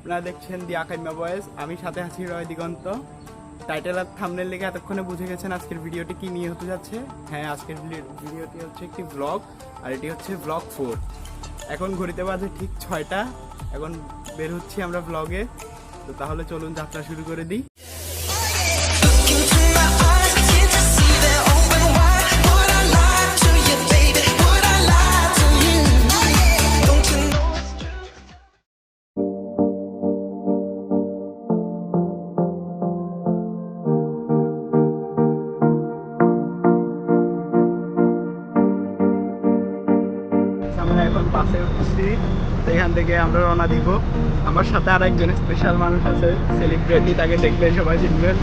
আপনারা দেখছেন দি আকাইমা বয়েস, আমি সাথে আছি রয় দিগন্ত। টাইটেল আর থাম্বনেল লিখে এতক্ষণে বুঝে গেছেন আজকের ভিডিওটি কি নিয়ে হতে যাচ্ছে। হ্যাঁ, আজকের ভিডিওটি হচ্ছে একটি ব্লগ, আর এটি হচ্ছে ব্লগ 4। এখন ঘড়িতে বাজে ঠিক 6টা। এখন বের হচ্ছি আমরা ব্লগে। তো তাহলে চলুন যাত্রা শুরু করে দিই। আমরা এখন বাসে উঠছি, এখান থেকে আমরা রওনা দিব। আমার সাথে আর একজন স্পেশাল মানুষ আছে, সেলিব্রিটি, তাকে দেখলে সবাই চিনবেন।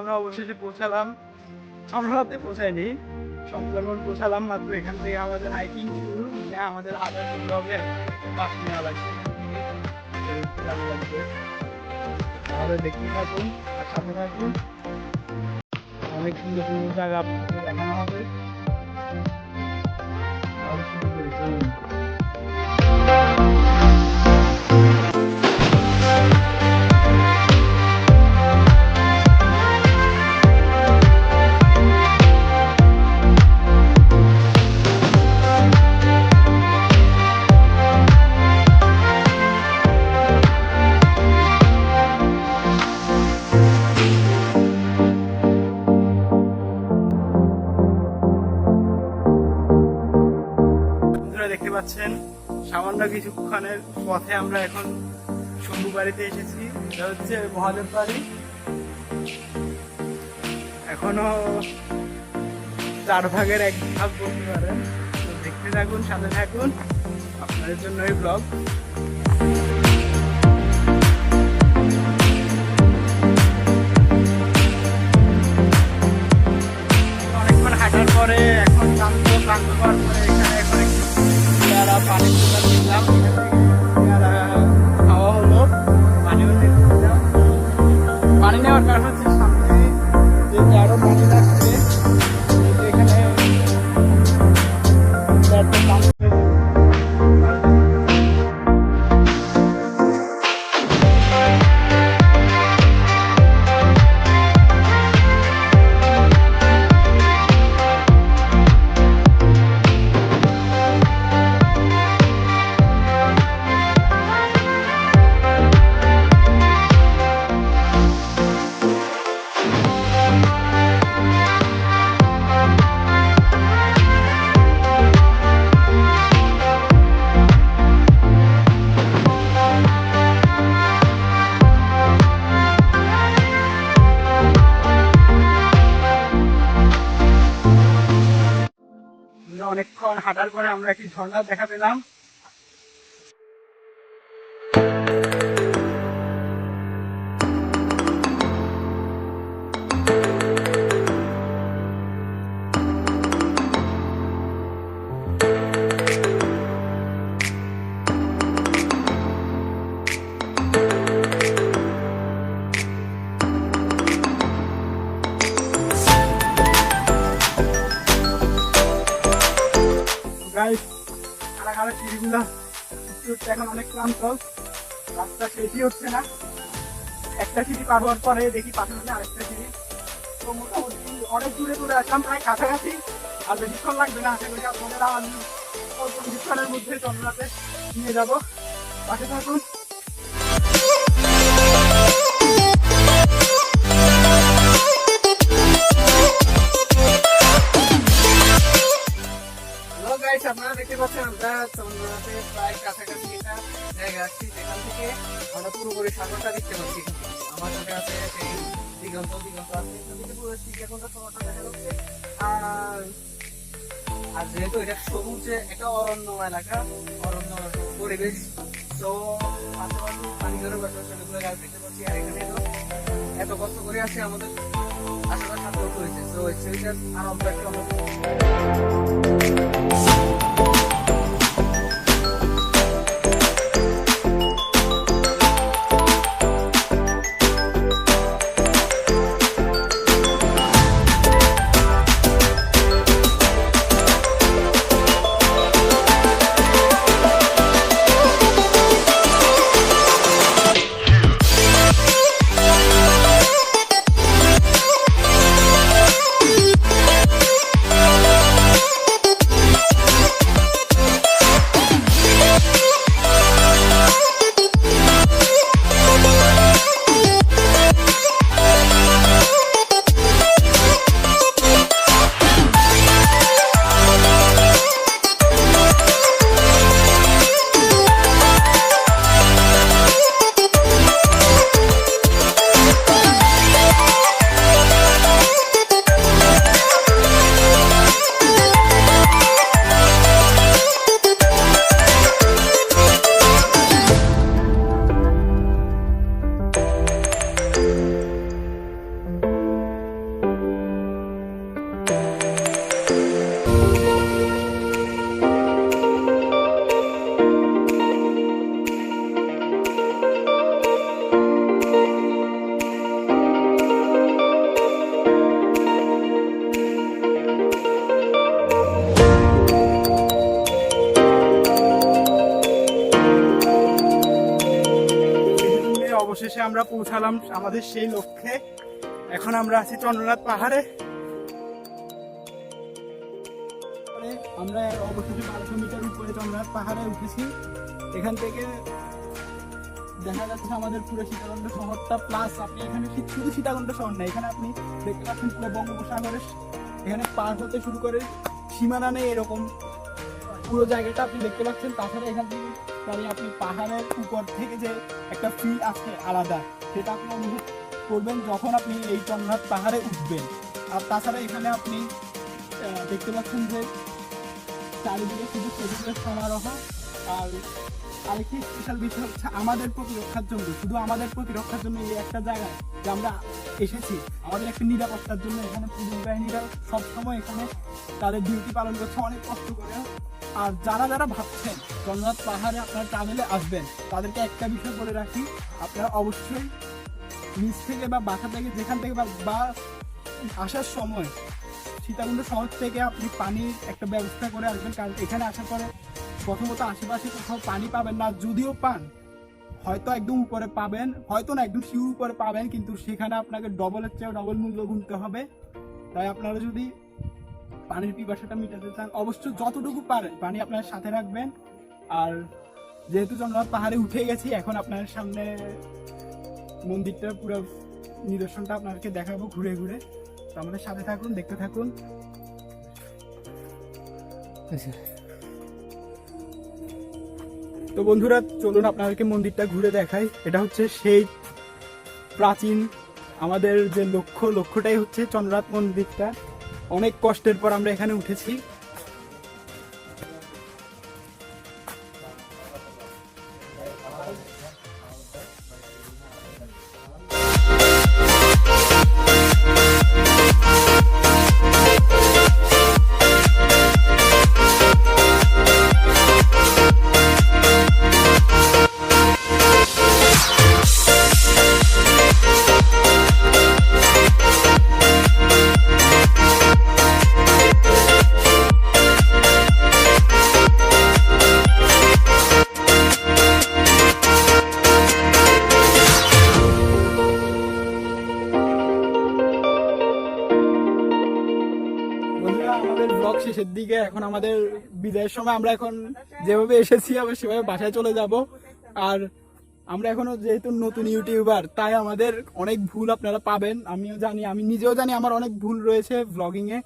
আমরা অবশেষে পৌঁছালাম। আমরা রাতে পৌঁছাইনি, সুন্দরবন পৌঁছালাম মাত্র। এখান থেকে আমাদের হাইকিং শুরু। আমাদের হাজার হবে বাস নেওয়া লাগবে, আমাদের দেখতে থাকুন আর সাথে থাকুন। অনেক সুন্দর সুন্দর জায়গা আপনাদের দেখানো হবে। দেখতে পাচ্ছেন সামান্য কিছুক্ষণের পথে আমরা এখন শম্ভু বাড়িতে এসেছি। এটা হচ্ছে মহাদেব বাড়ি। এখনো 4 ভাগের 1 ভাগ বলতে পারেন। তো দেখতে থাকুন, সাথে থাকুন, আপনাদের জন্য এই ব্লগ। অনেকক্ষণ হাঁটার পরে এখন ক্লান্ত হওয়ার পরে এখানে এখন পেয়ারা পানির দোকান নিলাম, পেয়ারা খাওয়া হলো। পানিও নিলাম। পানি নেওয়ার কারণ হচ্ছে সামনে যে আরো পানি লাগছে, এখানে অনেকক্ষণ হাঁটার পরে আমরা একটি ঝর্ণা দেখা পেলাম। সিঁড়িগুলা এখন অনেক ক্লান্ত, রাস্তা শেষই হচ্ছে না। একটা সিঁড়ি পার হওয়ার পরে দেখি পাশে আরেকটা সিঁড়ি। তো মোটামুটি অনেক দূরে দূরে আসলাম, প্রায় কাছাকাছি। আর বেশিক্ষণ লাগবে না, আশা করি আপনারা আমি অল্প কিছুক্ষণের মধ্যে চন্দ্রাতে নিয়ে যাবো। পাশে থাকুন। আপনারা দেখতে পাচ্ছেন আমরা চন্দ্রনাথে প্রায় কাছাকাছি একটা জায়গা আসছি, যেখান থেকে আমরা পুরোপুরি সাগরটা দেখতে পাচ্ছি। আমার সাথে আছে সেই দিগন্ত আছে, পুরো শ্রীকাকুণ্ডা শহরটা দেখা যাচ্ছে। আর যেহেতু এটা সবুজে একটা অরণ্য এলাকা, অরণ্য পরিবেশ, তো পাশাপাশি পানি ধরে বসে সেগুলো গাছ দেখতে পাচ্ছি। আর এখানে এত কষ্ট করে আসে আমাদের আশেপাশে সাথে হয়েছে। তো সেইটার আনন্দ একটু আমরা অবশেষে আমরা পৌঁছালাম আমাদের সেই লক্ষ্যে। এখন আমরা আছি চন্দ্রনাথ পাহাড়ে। আমরা অবশেষে 1200 মিটার উপরে চন্দ্রনাথ পাহাড়ে উঠেছি। এখান থেকে দেখা যাচ্ছে আমাদের পুরো সীতাকুণ্ড শহরটা, প্লাস আপনি এখানে শুধু সীতাকুণ্ড শহর না, এখানে আপনি দেখতে পাচ্ছেন পুরো বঙ্গোপসাগরের এখানে পার হতে শুরু করে সীমানা নেই এরকম পুরো জায়গাটা আপনি দেখতে পাচ্ছেন। তাছাড়া এখান থেকে মানে আপনি পাহাড়ের উপর থেকে যে একটা ফিল আছে আলাদা, সেটা আপনি অনুভব করবেন যখন আপনি এই চন্দ্রনাথ পাহাড়ে উঠবেন। আর তাছাড়া এখানে আপনি দেখতে পাচ্ছেন যে চারিদিকে শুধু প্রকৃতির সমারোহ। আর আরেকটি স্পেশাল বিষয় হচ্ছে আমাদের প্রতিরক্ষার জন্য, শুধু আমাদের প্রতিরক্ষার জন্য এই একটা জায়গায় যে আমরা এসেছি, আমাদের একটা নিরাপত্তার জন্য এখানে পুলিশ বাহিনীরা সবসময় এখানে তাদের ডিউটি পালন করছে অনেক কষ্ট করে। আর যারা যারা ভাবছেন চন্দ্রনাথ পাহাড়ে আপনারা ট্রাভেলে আসবেন, তাদেরকে একটা বিষয় বলে রাখি, আপনারা অবশ্যই নিচ থেকে বা বাসা থেকে যেখান থেকে বা আসার সময় সীতাকুণ্ড শহর থেকে আপনি পানির একটা ব্যবস্থা করে আসবেন। কারণ এখানে আসার পরে প্রথমত আশেপাশে কোথাও পানি পাবেন না, যদিও পান হয়তো একদম উপরে পাবেন, হয়তো না একদম শিউর উপরে পাবেন, কিন্তু সেখানে আপনাকে ডবলের চেয়ে ডবল মূল্য গুনতে হবে। তাই আপনারা যদি পানির পিপাসাটা মেটাতে চান, অবশ্যই যতটুকু পারেন পানি আপনার সাথে রাখবেন। আর যেহেতু চন্দ্রনাথ পাহাড়ে উঠে গেছি, এখন আপনার সামনে মন্দিরটা পুরো নিদর্শনটা আপনাকে দেখাবো ঘুরে ঘুরে। তো আমাদের সাথে থাকুন, দেখতে থাকুন। তো বন্ধুরা চলুন আপনাদেরকে মন্দিরটা ঘুরে দেখাই। এটা হচ্ছে সেই প্রাচীন আমাদের যে লক্ষ্যটাই হচ্ছে চন্দ্রনাথ মন্দিরটা। অনেক কষ্টের পর আমরা এখানে উঠেছি। আমাদের ব্লগ শেষের দিকে, এখন আমাদের বিদায়ের সময় আমরা এখন যেভাবে এসেছি আবার সেভাবে বাসায় চলে যাব। আর আমরা এখনো যেহেতু নতুন ইউটিউবার, তাই আমাদের অনেক ভুল আপনারা পাবেন। আমিও জানি, আমি নিজেও জানি আমার অনেক ভুল রয়েছে ব্লগিং এ।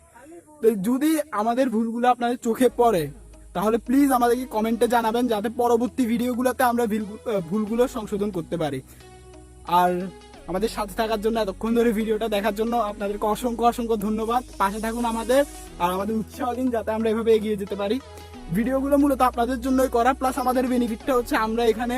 তো যদি আমাদের ভুলগুলো আপনাদের চোখে পড়ে তাহলে প্লিজ আমাদেরকে কমেন্টে জানাবেন, যাতে পরবর্তী ভিডিওগুলোতে আমরা ভুলগুলো সংশোধন করতে পারি। আর আমাদের সাথে থাকার জন্য, এতক্ষণ ধরে ভিডিওটা দেখার জন্য আপনাদেরকে অসংখ্য অসংখ্য ধন্যবাদ। পাশে থাকুন আমাদের, আর আমাদের উৎসাহ দিন যাতে আমরা এভাবে এগিয়ে যেতে পারি। ভিডিওগুলো মূলত আপনাদের জন্যই করা, প্লাস আমাদের বেনিফিটটা হচ্ছে আমরা এখানে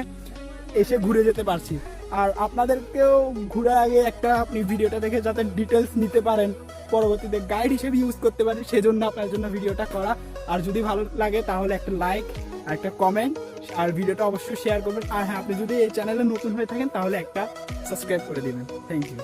এসে ঘুরে যেতে পারছি। আর আপনাদেরকেও ঘোরার আগে একটা আপনি ভিডিওটা দেখে যাতে ডিটেলস নিতে পারেন, পরবর্তীতে গাইড হিসেবে ইউজ করতে পারেন, সেজন্য আপনার জন্য ভিডিওটা করা। আর যদি ভালো লাগে তাহলে একটা লাইক আর একটা কমেন্ট আর ভিডিওটা অবশ্যই শেয়ার করবেন। আর হ্যাঁ, আপনি যদি এই চ্যানেলে নতুন হয়ে থাকেন তাহলে একটা সাবস্ক্রাইব করে দিবেন। Thank you.